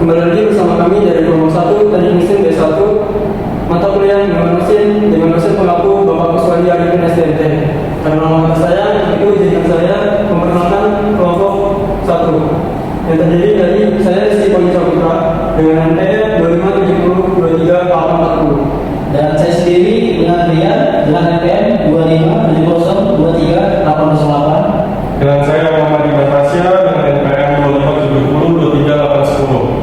kembali lagi bersama kami dari kelompok 1 Teknik Mesin B1 mata kuliah dengan dosen pengaku Bapak Kuswadi Arifin STMT. Karena nama saya, itu izinkan saya memperkenalkan kelompok 1 yang terdiri dari saya Rizky Pagisa Putra dengan NPM 257023 dan saya sendiri dengan Rian dengan NPM 257023 dengan saya Muhammad Iman Rasya dengan NPM 257023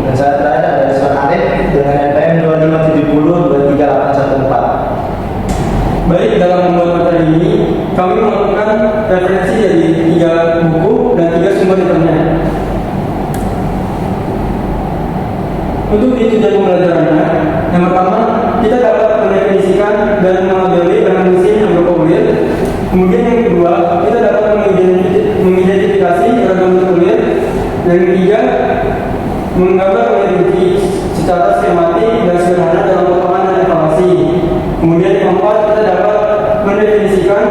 dan saya terakhir ada Rizwan Arif dengan NPM 25702314. Baik, dalam membuat materi ini kami melakukan referensi dari 3 buku dan 3 sumber internet. Untuk tujuan pembelajarannya, yang pertama kita dapat mendefinisikan dan mengadili bahan mesin yang berkulir. Kemudian yang kedua, kita dapat mengidentifikasi beragam bentuk kulir. Yang ketiga, menggambar kulir secara skematik dan sederhana dalam potongan dan evaluasi. Kemudian yang keempat, kita dapat mendefinisikan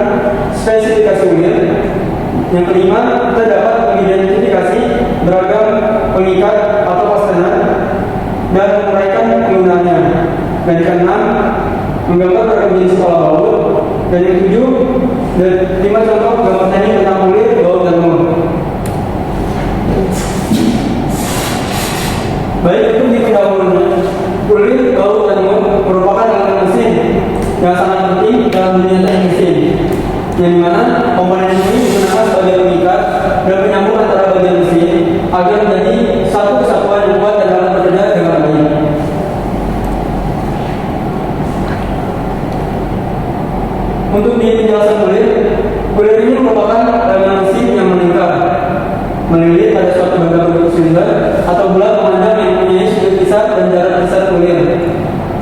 spesifikasi kulir. Yang kelima, kita dapat mengidentifikasi beragam pengikat atau fastener dan menguraikan penggunaannya. Dan yang keenam, menggambar beragam jenis pola baut. Dan yang ketujuh, 5 contoh gambar teknik tentang kulir, baut, dan mur. Baik, untuk di pendahulunya, kulir, baut, dan mur merupakan alat mesin yang sangat penting dalam dunia teknik mesin, yang dimana komponen ini digunakan sebagai pengikat dan penyambung antara bagian mesin agar menjadi satu kesatuan yang kuat dan dapat bekerja dengan baik. Untuk di penjelasan kulir ini merupakan elemen mesin yang meningkat, melilit pada suatu benda bentuk silinder atau bulat memanjang yang mempunyai sudut pisah dan jarak pisah kulir,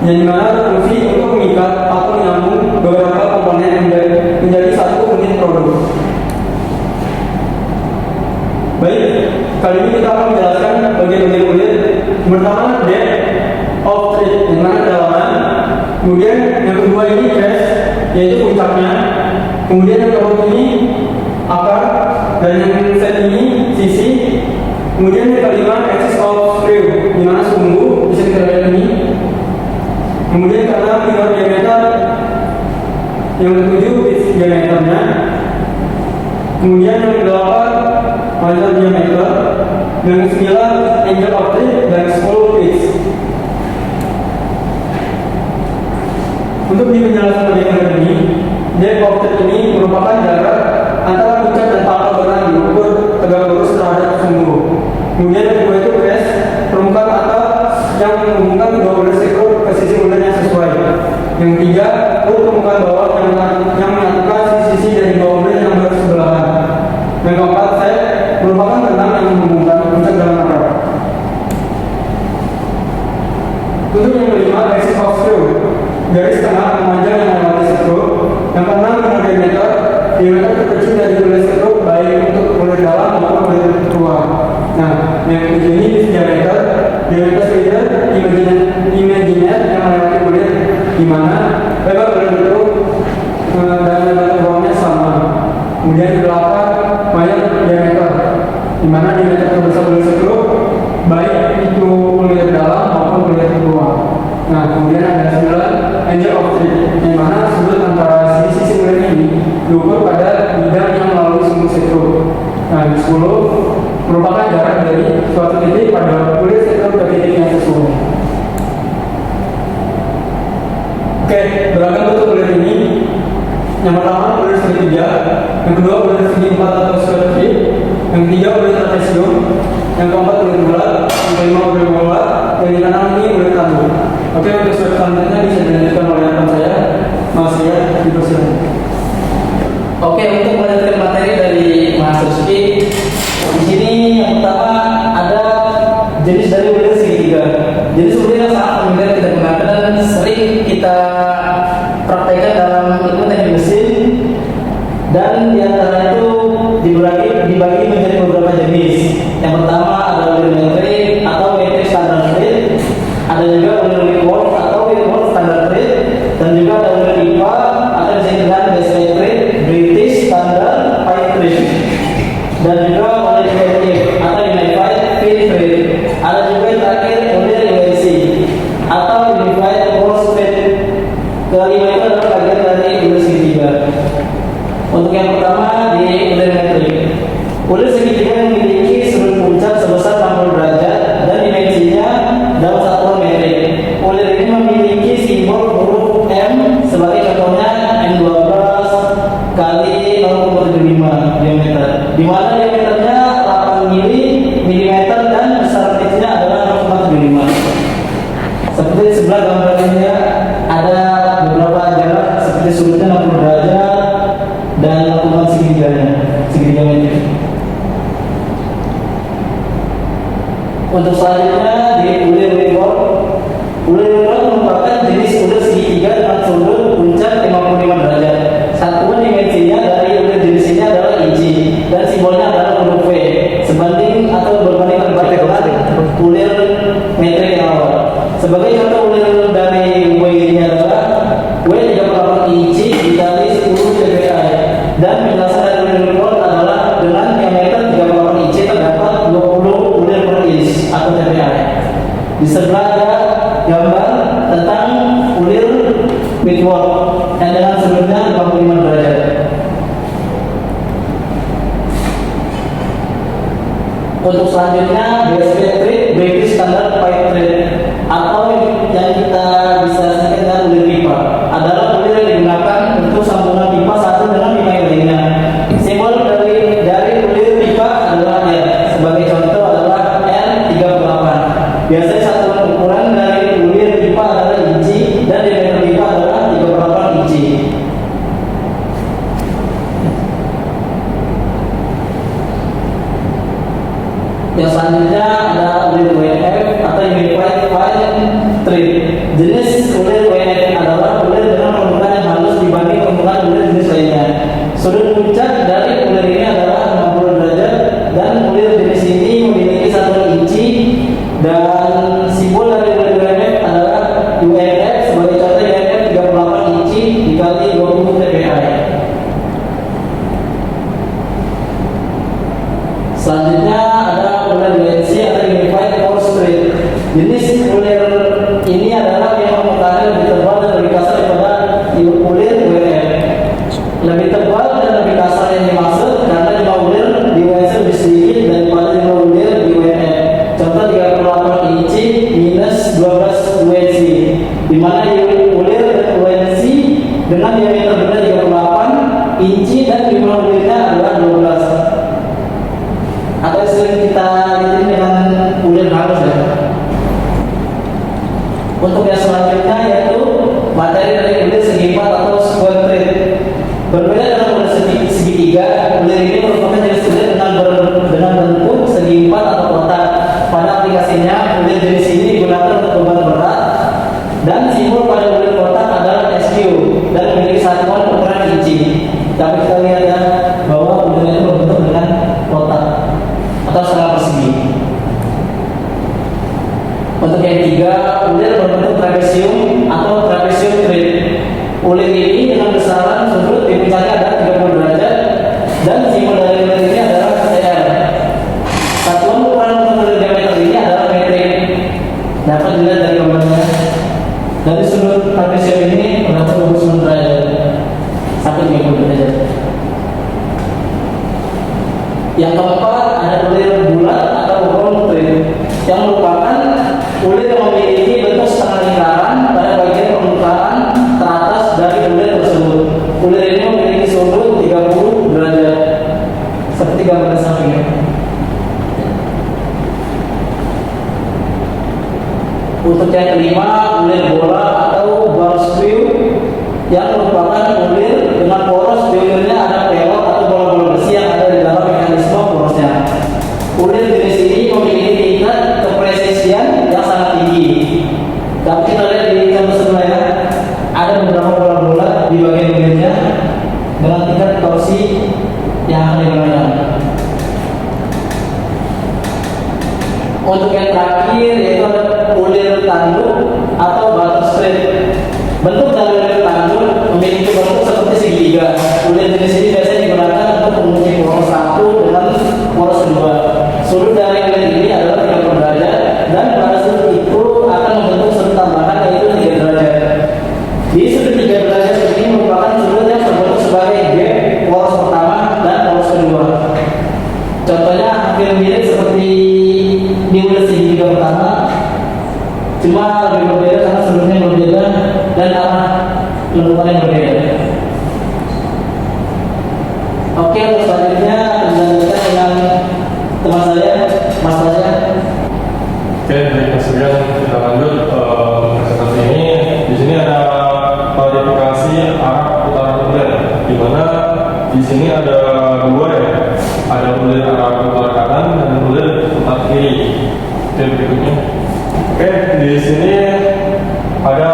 yang dimana berfungsi untuk mengikat atau menyambung beberapa komponen yang menjadi satu unit produk. Baik, kali ini kita akan menjelaskan bagian-bagian kulir. Pertama, depth of thread, yang mana kedalaman. Kemudian yang kedua ini crest, yaitu puncaknya. Kemudian yang keempat ini akar, dan yang set ini sisi. Kemudian yang kelima axis of screw, di mana sumbu bisa kita lihat ini. Kemudian karena minor diameter, yang ketujuh pitch diameternya. Kemudian yang kedelapan major diameter, yang ke-9 angle of thread, dan 10 pitch. Untuk di penjelasan bagian ini, depth of thread ini merupakan jarak antara puncak dan pangkal benang diukur tegak lurus terhadap sumbu. Kemudian yang kedua itu crest, permukaan atas yang menghubungkan kedua ulir sektor ke sisi ulir yang sesuai. Yang ketiga, permukaan bawah yang menyatukan sisi-sisi dari dua ulir yang bersebelahan. Yang keempat, set merupakan benang yang menghubungkan puncak dengan akar. Untuk yang kelima, axis of screw, garis tengah memanjang yang melewati skru. Yang keenam, diameter terkecil dari ulir skru baik untuk ulir dalam maupun ulir luar. Nah, yang ketujuh ini diameter silinder imaginer yang melewati kulit, di mana lebar ulir itu dan lebar ruangnya sama. Kemudian ke-8 banyak diameter, di mana diameter terbesar ulir skru baik itu ulir dalam maupun ulir luar. Nah, kemudian ada 9 angle of thread, di mana sudut antara sisi ulir ini diukur pada bidang yang melalui sumbu skru. Nah, 10 merupakan jarak dari suatu titik pada kulit sektor ke titik yang sesuai. Oke, beragam bentuk kulit ini. Yang pertama kulit segitiga, yang kedua kulit segi 4 atau square feet, yang ketiga kulit trapesium, yang keempat kulit bulat, yang kelima kulit bulat, yang keenam ini kulit tandu. Oke, untuk step selanjutnya bisa dilanjutkan oleh rekan saya, Mas Ria, dipersilakan. Oke, untuk melanjutkan materi dari Mas Rizky, di sini yang pertama ada jenis dari kulir segitiga. Jenis kulir yang sangat familiar kita gunakan dan sering kita praktekkan dalam ilmu teknik mesin, dan diantara itu dibagi menjadi beberapa jenis. Yang pertama ada kulir metrik atau metrik standar thread, ada juga kulir Whitworth atau Whitworth standar thread, dan juga ada kulir IPA atau disebut dengan base thread, British standard pipe thread, dan juga kulir unified atau unified pin thread. Ada juga yang terakhir Untuk selanjutnya di ulir windward. Ulir windward merupakan jenis ulir segitiga dengan sudut puncak 55 derajat. Satuan dimensinya dari ulir jenis ini adalah inci dan simbolnya adalah huruf V. Sebanding atau berbanding terbalik dengan ulir metrik yang awal. Sebagai contoh ulir dari W ini adalah W 38 inci dikali 10 dpi. Dan penjelasan dari ulir windward adalah dengan diameter 38 inci terdapat 20 ulir per inch atau dpi. Di sebelah ada gambar tentang ulir windward yang dengan sudutnya 55 derajat. Untuk selanjutnya BSP treat, British Standard Pipe Treat, atau yang kita bisa singkat dengan ulir pipa, adalah ulir yang digunakan untuk sambungan pipa satu dengan pipa yang lainnya. Simbol dari ulir pipa adalah R. Sebagai contoh adalah R38. Biasanya satuan ukuran dari ulir pipa adalah inci dan diameter pipa adalah 38 inci. Yang selanjutnya ada ulir WNF atau Unified Fine Treat. Jenis ulir WNF adalah ulir dengan permukaan yang halus dibanding permukaan ulir jenis lainnya. Sudut puncak dari ulir ini adalah 60 derajat dan ulir jenis ini memiliki satuan inci dan simbol dari ulir WNF adalah UNF. Sebagai contoh UNF 38 inci dikali 20 dpi. Selanjutnya ada ulir UNC atau Unified Force Treat. Jenis ulir ini adalah yang permukaannya lebih tebal dan lebih kasar daripada ulir WNF. Lebih tebal dan lebih kasar yang dimaksud karena jumlah ulir di UNC lebih sedikit daripada jumlah ulir di WNF. Contoh 38 inci minus 12 UNC, di mana ulir UNC dengan diameter benda 38 inci dan jumlah ulirnya adalah 12. Atau sering kita lihat dengan ulir halus ya. Untuk yang selanjutnya yaitu materi dari ulir segi empat atau square treat. Berbeda dengan ulir segitiga, ulir ini merupakan jenis ulir dengan bentuk segi empat atau kotak. Pada aplikasinya, ulir jenis ini digunakan untuk beban berat dan simbol pada ulir kotak adalah SQ dan memiliki satuan ukuran inci. Tapi kita lihat ya bahwa ulirnya itu berbentuk dengan kotak atau skala persegi. Untuk yang tiga, ulir berbentuk trapesium atau trapesium treat. Ulir ini dengan besaran sudut di puncaknya ada 30 derajat dan simbol dari ulir ini adalah CR. Satuan ukuran untuk ulir diameter ini adalah metrik. Dapat dilihat dari gambarnya. Dari sudut trapesium ini terdapat 29 derajat sampai 30 derajat. Yang keempat ada ulir bulat atau round treat, yang merupakan ulir yang memiliki bentuk setengah lingkaran pada bagian permukaan teratas dari ulir tersebut. Ulir ini memiliki sudut 30 derajat seperti gambar sampingnya. Untuk yang kelima, ulir bola atau bar screw, yang merupakan ulir dengan poros di ulirnya ada pelot atau bola-bola besi yang ada di dalam mekanisme porosnya. Ulir jenis ini memiliki tingkat kepresisian yang sangat tinggi. Tapi kita lihat di contoh sebelumnya ada beberapa bola-bola di bagian ulirnya dengan tingkat torsi yang akan digunakan. Untuk yang terakhir yaitu ada ulir tanduk atau butterstreet. Bentuk dari ulir tanduk memiliki bentuk seperti segitiga. Ulir jenis ini biasanya digunakan untuk menguji poros satu dengan poros kedua. Sudut dari ulir ini adalah 30 derajat dan pada sudut itu akan membentuk sudut tambahan yaitu 3 derajat. Di sudut 3 derajat ini merupakan sudut yang terbentuk sebagai gap poros pertama dan poros kedua. Contohnya hampir mirip seperti di ulir segitiga pertama, cuma lebih berbeda karena sudutnya berbeda dan arah lengkungan yang berbeda. Oke, untuk selanjutnya dilanjutkan dengan teman saya, Mas Tasya. Oke, baik Mas Rian, kita lanjut presentasi ini. Di sini ada klarifikasi arah putaran ulir, di mana di sini ada dua ya, ada ulir arah putar kanan dan ulir putar kiri. Oke, berikut berikutnya. Oke, di sini ada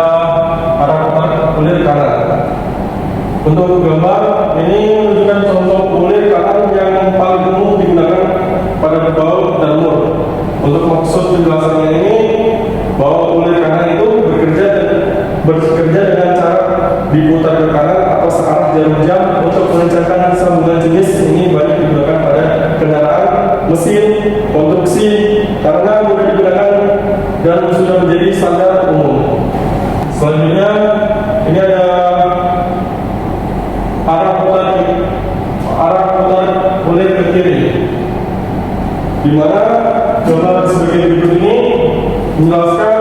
arah putar kulit kanan. Untuk gambar ini menunjukkan contoh kulit kanan yang paling umum digunakan pada baut dan mur. Untuk maksud penjelasannya ini, bahwa kulit kanan itu bekerja dengan cara diputar ke kanan atau searah jarum jam untuk melancarkan sambungan jenis ini banyak digunakan pada kendaraan, mesin, konstruksi karena mudah digunakan dan sudah menjadi standar umum. Selanjutnya ini ada arah putar kulit ke kiri, di mana gambar sebagai berikut ini menjelaskan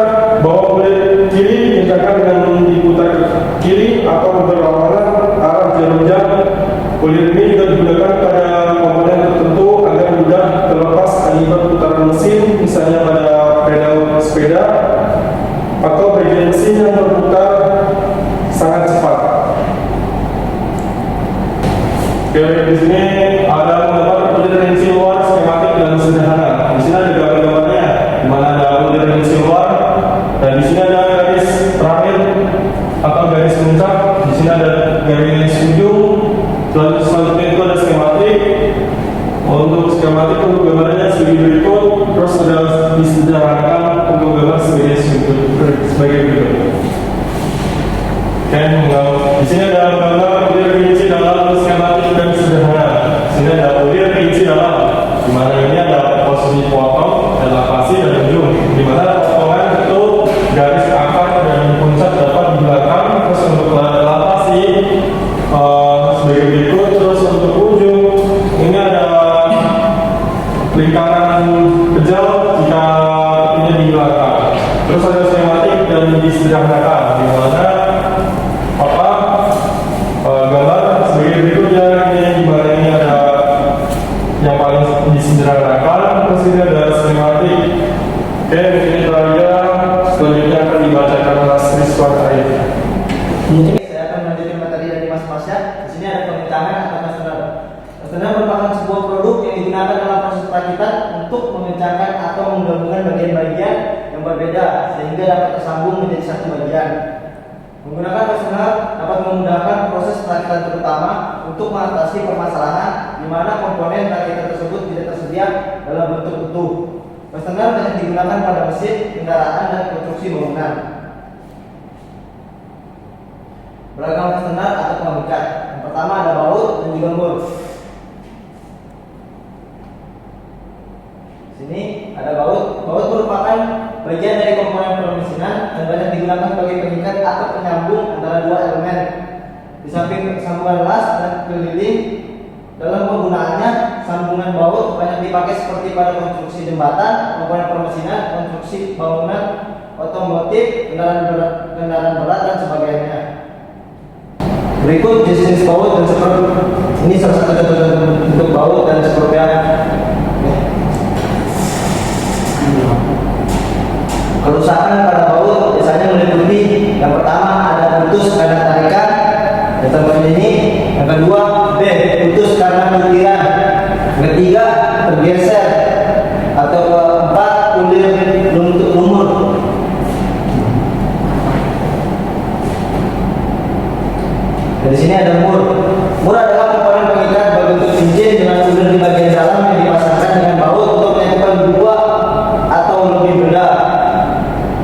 bahwa kulit kiri dinyatakan dengan diputar ke kiri atau berlawanan arah jarum jam. Kulit ini juga digunakan pada komponen tertentu agar mudah terlepas akibat putaran mesin, misalnya pada pedal sepeda atau bagian mesin yang berputar sangat cepat. Oke, di sini ada gambar kulit rinci luar skematik dan sederhana. Di sini ada gambar-gambarnya, di mana ada kulit rinci luar, dan di sini ada garis terakhir atau garis puncak. Di sini ada garis ujung. Selanjutnya itu ada skematik. Untuk skematik untuk gambarnya sebagai berikut, terus ada disederhanakan untuk gambar sebagai berikut. Oke, di sini ada gambar kulit rinci dalam skematik dan sederhana. Di sini ada kulit rinci dalam, di mana ini ada posisi potong, elevasi dan ujung. Di mana potongan itu garis akar dan puncak dapat di belakang. Terus untuk elevasi sebagai berikut. Terus untuk ujung ini ada lingkaran kejal jika ini di belakang. Terus ada skematik dan disederhanakan, di mana gambar sebagai berikutnya. Ini di mana ini ada yang paling disederhanakan, terus ini ada skematik. Oke, mungkin itu aja. Selanjutnya akan dibacakan Mas Rizwan Arif. Mungkin saya akan melanjutkan materi dari Mas Pasya. Di sini ada pemecahkan atau fastener. Fastener merupakan sebuah produk yang digunakan dalam proses perakitan untuk memecahkan atau menggabungkan bagian-bagian yang berbeda sehingga dapat tersambung menjadi satu bagian. Menggunakan fastener dapat memudahkan proses perakitan terutama untuk mengatasi permasalahan di mana komponen perakitan tersebut tidak tersedia dalam bentuk utuh. Fastener banyak digunakan pada mesin, kendaraan, dan konstruksi bangunan. Beragam fastener atau pengikat. Yang pertama ada baut dan juga mur. Sini ada baut. Baut merupakan bagian dari komponen permesinan dan banyak digunakan sebagai pengikat atau penyambung antara dua elemen. Di samping sambungan las dan keliling, dalam penggunaannya sambungan baut banyak dipakai seperti pada konstruksi jembatan, komponen permesinan, konstruksi bangunan, otomotif, kendaraan berat dan sebagainya. Berikut jenis baut dan seperti ini salah satu contoh bentuk baut dan sepertinya. Kerusakan pada baut biasanya meliputi yang pertama ada putus karena tarikan, yang seperti ini. Yang kedua B, putus karena butiran. Yang ketiga tergeser, atau keempat kulir lumur. Dan di sini ada mur. Mur adalah komponen pengikat berbentuk cincin dengan kulir di bagian dalam yang dipasangkan dengan baut untuk menyatukan dua atau lebih benda.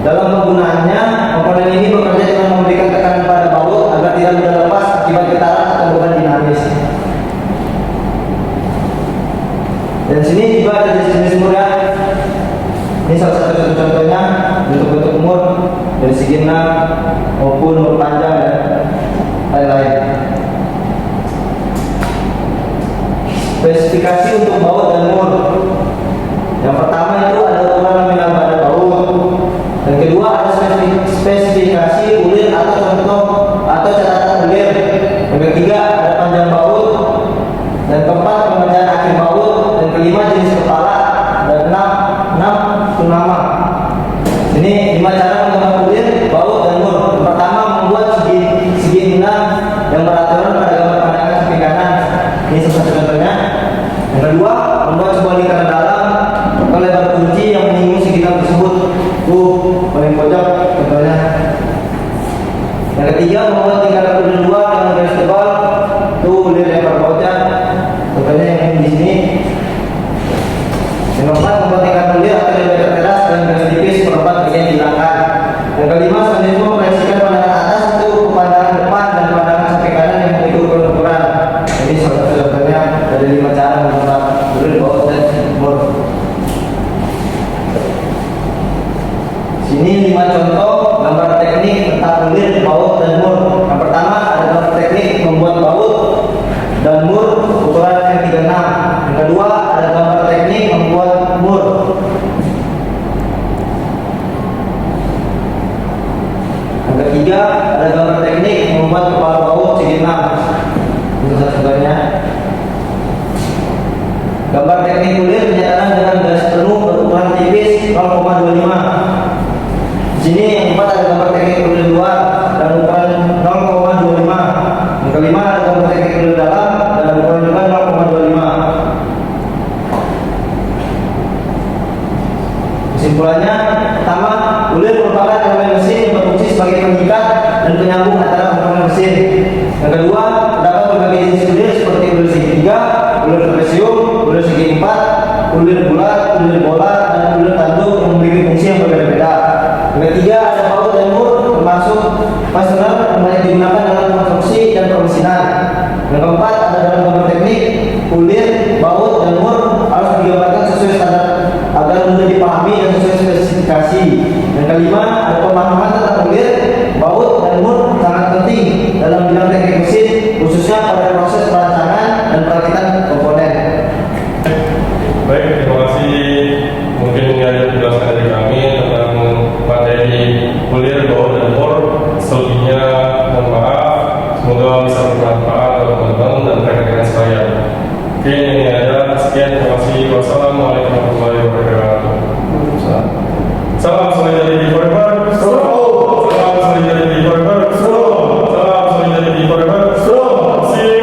Dalam penggunaannya, komponen ini bekerja dengan memberikan tekanan pada baut agar tidak mudah lepas akibat getaran atau beban dinamis. Dan sini juga ada jenis-jenis mur ya. Ini salah satu contohnya bentuk-bentuk mur dari segi enam maupun mur panjang dan lain-lain. Spesifikasi untuk baut dan mur. Yang pertama itu ada ukuran nominal pada baut. Yang kedua ada spesifikasi ulir atau contoh atau catatan ulir. Yang ketiga ada panjang baut. Dan keempat pengerjaan akhir baut. Dan kelima jenis kepala. Dan enam tunama. Ini 5 cara menggunakan ulir, baut dan mur. Yang pertama membuat segi 6 yang beraturan pada gambar pandangan samping kanan. Ini salah satu contohnya. Yang kedua membuat sebuah lingkaran dalam atau lebar kunci yang menyinggung segi paling pojok contohnya. Yang ketiga, membuat tingkat kulir luar dengan garis tebal, kulir yang berbocah, contohnya yang di sini. Yang keempat, membuat tingkat kulir atau lebar terteras dan garis tipis seperempat bagian hilangkan. Yang kelima, selanjutnya memproyeksikan pandangan atas itu ke pandangan depan dan pandangan samping kanan yang mengikuti ukuran. Jadi contohnya ada 5 cara membuat kulir baut dan timur. Sini 5 contoh gambar teknik tentang kulir, baut, dan mur. Yang pertama ada gambar teknik membuat baut dan mur ukuran M36. Yang kedua ada gambar teknik membuat mur. Yang ketiga ada gambar teknik membuat kepala baut segi 6. Itu contohnya. Gambar teknik kulir menyatakan dengan garis penuh berukuran tipis 0,25. Di sini yang keempat ada gambar teknik kulir luar dan ukuran 0,25. Yang kelima ada gambar teknik kulir dalam dan ukuran juga 0,25. Kesimpulannya, pertama, kulir merupakan elemen mesin yang berfungsi sebagai pengikat dan penyambung antara komponen mesin. Yang kedua, terdapat berbagai jenis kulir seperti kulir segitiga, kulir trapesium, kulir segi empat, kulir bulat, kulir bola, dan kulir tanduk yang memiliki fungsi yang berbeda-beda. Yang ketiga ada baut dan mur termasuk fastener yang banyak digunakan dalam konstruksi dan permesinan. Yang keempat ada dalam gambar teknik kulir, baut, dan mur harus digambarkan sesuai standar agar mudah dipahami dan sesuai spesifikasi. Yang kelima ada pemahaman tentang kulir, baut, dan mur sangat penting dalam bidang teknik mesin khususnya pada proses perancangan dan perakitan komponen. Baik, terima kasih. Mungkin ini ada penjelasan dari kami tentang materi kulir, baut, dan mur. Selebihnya mohon maaf. Semoga bisa bermanfaat untuk teman-teman dan rekan-rekan saya. Oke, ini ada. Sekian, terima kasih. Wassalamualaikum warahmatullahi wabarakatuh. Salam solidarity forever. Salam solidarity forever. Salam solidarity forever. Sing.